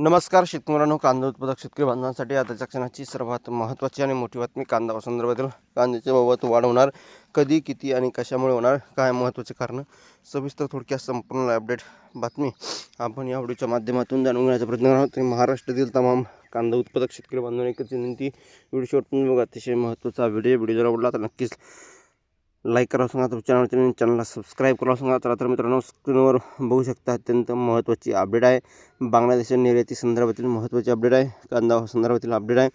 नमस्कार शेतकऱ्यांनो, कांदा उत्पादक शेतकरी बांधवांसाठी आताच्या क्षणाची सर्वात महत्त्वाची आणि मोठी बातमी. कांदा संदर्भातील कांद्याचे भावात वाढ होणार, कधी, किती आणि कशामुळे होणार, काय महत्त्वाचे कारण, सविस्तर थोडक्यात संपूर्ण अपडेट बातमी आपण या व्हिडिओच्या माध्यमातून जाणून घेण्याचा प्रयत्न करणार आहोत. महाराष्ट्रातील तमाम कांदा उत्पादक शेतकरी बांधवांना एकच विनंती, व्हिडिओ शेवटपर्यंत बघा. अतिशय महत्त्वाचा व्हिडिओ जर आवडला तर नक्कीच लाईक करा सांगा, चॅनलला सबस्क्राईब करा सांगा. तर मित्रांनो, स्क्रीनवर बघू शकता अत्यंत महत्त्वाची अपडेट आहे. बांगलादेश निर्याती संदर्भातील महत्त्वाची अपडेट आहे, कांदा संदर्भातील अपडेट आहे.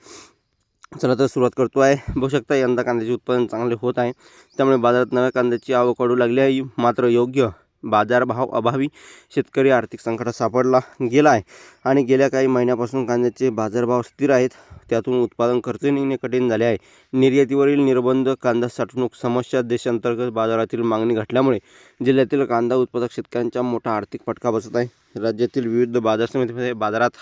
चला तर सुरुवात करतो आहे. बघू शकता यंदा कांद्याचे उत्पादन चांगले होत आहे, त्यामुळे बाजारात नव्या कांद्याची आवक वाढू लागली आहे. मात्र योग्य बाजारभाव अभावी शेतकरी आर्थिक संकटात सापडला गेला आहे आणि गेल्या काही महिन्यापासून कांद्याचे बाजारभाव स्थिर आहेत. त्यातून उत्पादन खर्च निघणे कठीण झाले आहे. निर्यातीवरील निर्बंध, कांदा साठवणूक समस्या, देशांतर्गत बाजारातील मागणी घटल्यामुळे जिल्ह्यातील कांदा उत्पादक शेतकऱ्यांचा मोठा आर्थिक फटका बसत आहे. राज्यातील विविध बाजार समितीमध्ये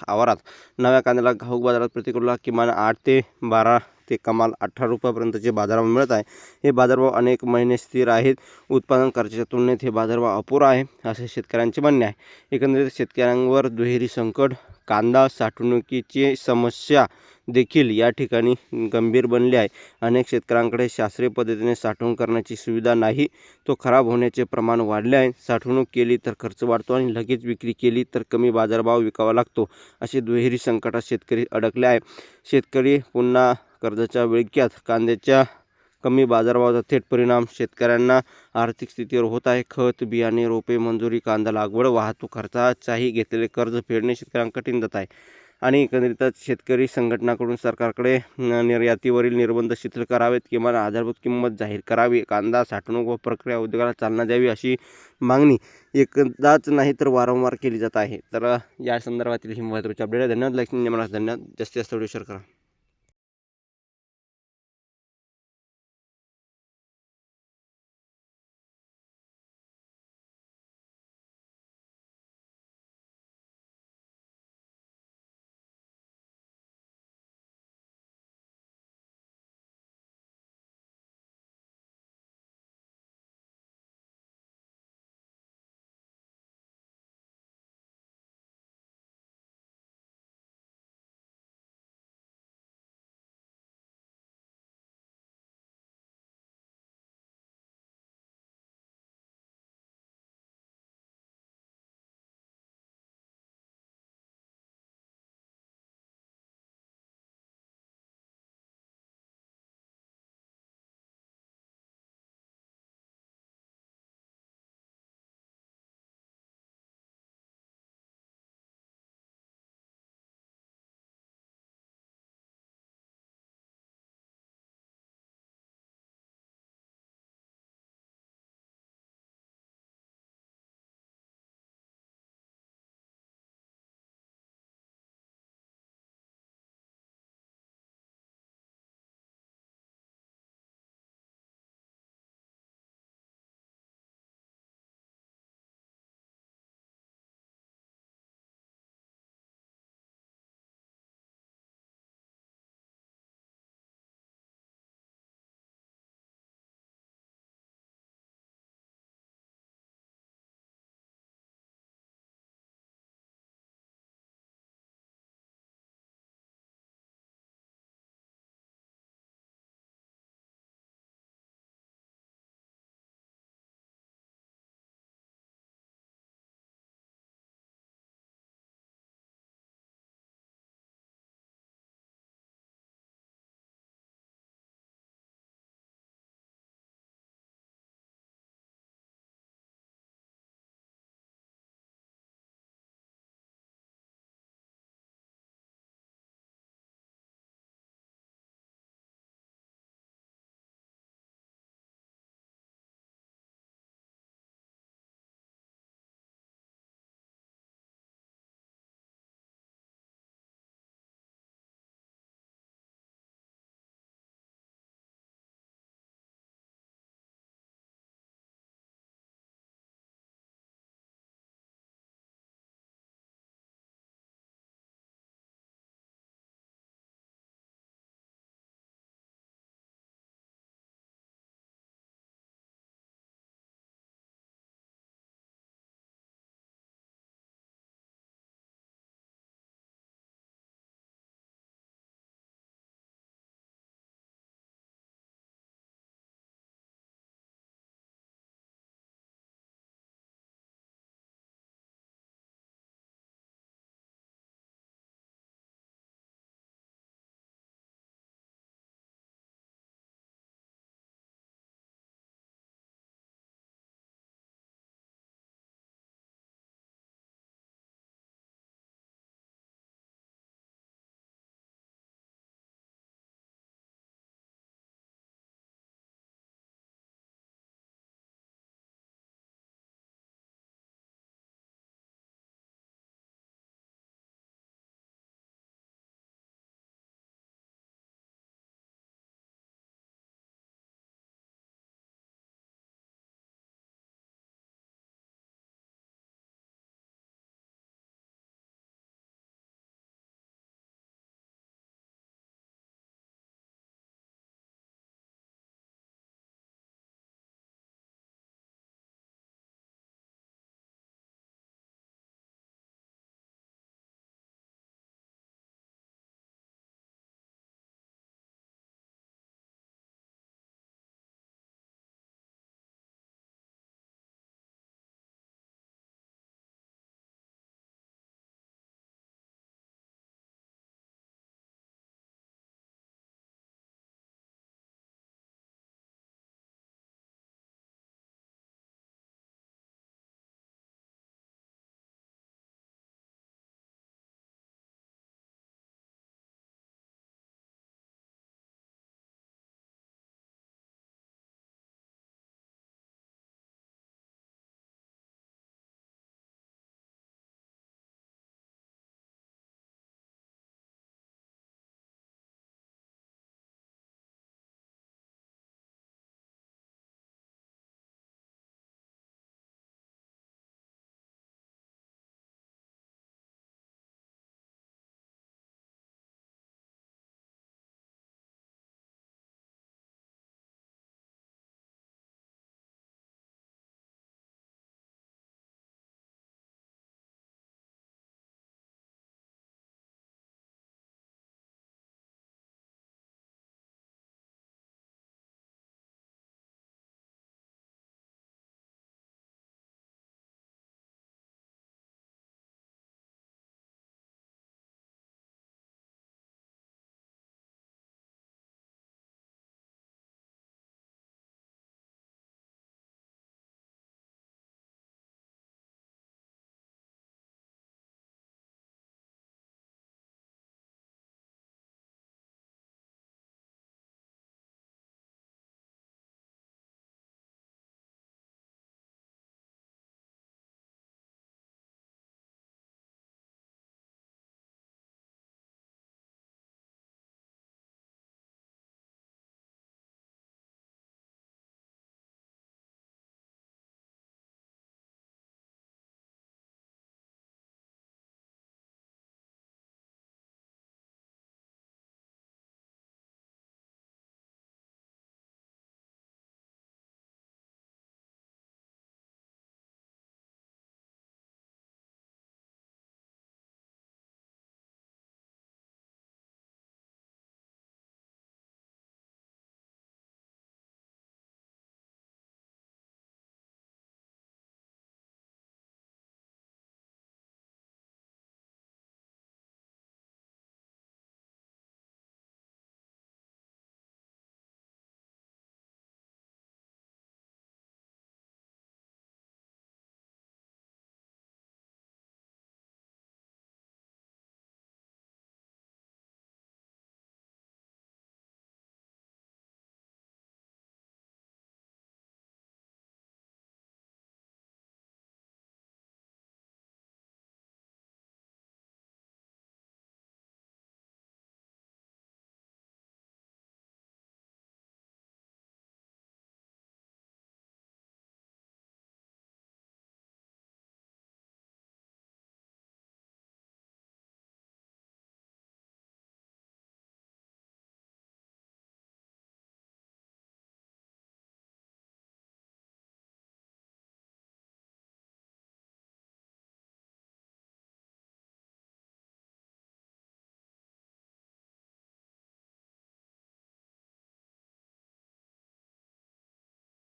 आवारात नव्या कांद्याला घाऊक बाजारात प्रतिकिलोला किमान 8 ते 12 ते कमाल 18 रुपयापर्यंतचे बाजारभाव मिळत आहे. हे बाजारभाव अनेक महिने स्थिर आहेत. उत्पादन खर्चाच्या तुलनेत हे बाजारभाव अपुरा आहे, असे शेतकऱ्यांचे म्हणणे आहे. एकंदरीत शेतकऱ्यांवर दुहेरी संकट, कांदा साठवणुकीची समस्या देखील या ठिकाणी गंभीर बनली आहे. अनेक शेतकऱ्यांकडे शास्त्रीय पद्धतीने साठवण करण्याची सुविधा नाही. तो खराब होण्याचे प्रमाण वाढले आहे. साठवणूक केली तर खर्च वाढतो आणि लगेच विक्री केली तर कमी बाजारभाव विकावा लागतो. असे दुहेरी संकटात शेतकरी अडकले आहे. शेतकरी पुन्हा कर्जाच्या विळख्यात. कांद्याच्या कमी बाजारभावाचा थेट परिणाम शेतकऱ्यांना आर्थिक स्थितीवर होत आहे. खत, बियाणे, रोपे, मंजुरी, कांदा लागवड, वाहतूक खर्चाचाही घेतलेले कर्ज फेडणे शेतकऱ्यांना कठीण जात आहे. आणि एकंदरीतच शेतकरी संघटनाकडून सरकारकडे निर्यातीवरील निर्बंध शिथिल करावेत, किमान आधारभूत किंमत जाहीर करावी, कांदा साठवणूक व प्रक्रिया उद्योगाला चालना द्यावी, अशी मागणी एकदाच नाही तर वारंवार केली जात आहे. तर या संदर्भातील ही महत्त्वाची अपडेट आहे. धन्यवाद. धन्यवाद. जास्तीत जास्त व्हिडिओ शेअर करा.